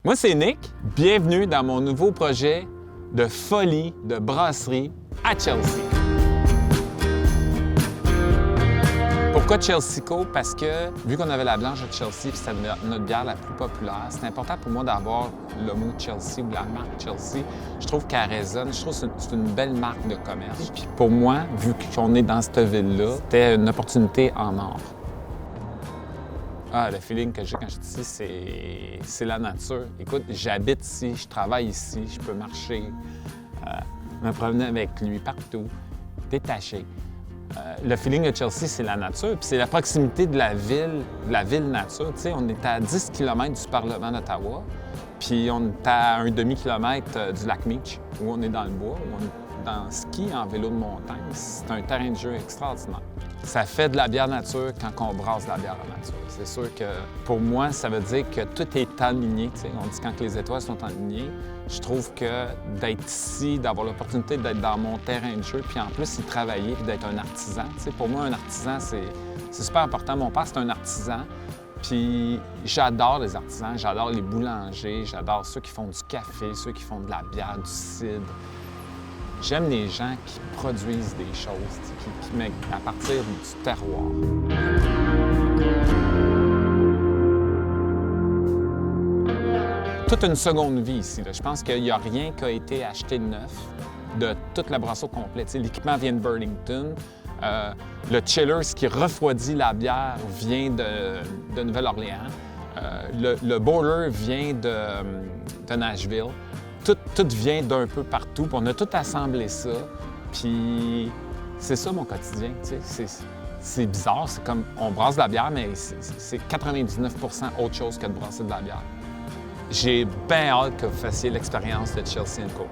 Moi, c'est Nick. Bienvenue dans mon nouveau projet de folie de brasserie à Chelsea. Pourquoi Chelsea Co? Parce que, vu qu'on avait la blanche de Chelsea, puis c'est notre bière la plus populaire, c'est important pour moi d'avoir le mot Chelsea ou la marque Chelsea. Je trouve qu'elle résonne. Je trouve que c'est une belle marque de commerce. Puis pour moi, vu qu'on est dans cette ville-là, c'était une opportunité en or. Ah, le feeling que j'ai quand je suis ici, c'est la nature. Écoute, j'habite ici, je travaille ici, je peux marcher, me promener avec lui partout, détaché. Le feeling de Chelsea, c'est la nature, puis c'est la proximité de la ville nature. Tu sais, on est à 10 km du Parlement d'Ottawa, puis on est à un demi-kilomètre du lac Meach, où on est dans le bois, où on est en ski, en vélo de montagne. C'est un terrain de jeu extraordinaire. Ça fait de la bière nature quand on brasse de la bière nature. C'est sûr que pour moi, ça veut dire que tout est aligné. T'sais. On dit quand les étoiles sont alignées. Je trouve que d'être ici, d'avoir l'opportunité d'être dans mon terrain de jeu, puis en plus y travailler, puis d'être un artisan. T'sais, pour moi, un artisan, c'est super important. Mon père, c'est un artisan. Puis j'adore les artisans, j'adore les boulangers, j'adore ceux qui font du café, ceux qui font de la bière, du cidre. J'aime les gens qui produisent des choses, qui mettent à partir du terroir. Toute une seconde vie ici. Là. Je pense qu'il n'y a rien qui a été acheté de neuf de toute la brasserie au complet. L'équipement vient de Burlington. Le chiller, ce qui refroidit la bière, vient de Nouvelle-Orléans. Le boiler vient de Nashville. Tout vient d'un peu partout, puis on a tout assemblé ça, puis c'est ça mon quotidien, tu sais. C'est bizarre, c'est comme on brasse de la bière, mais c'est 99% autre chose que de brasser de la bière. J'ai bien hâte que vous fassiez l'expérience de Chelsea & Co.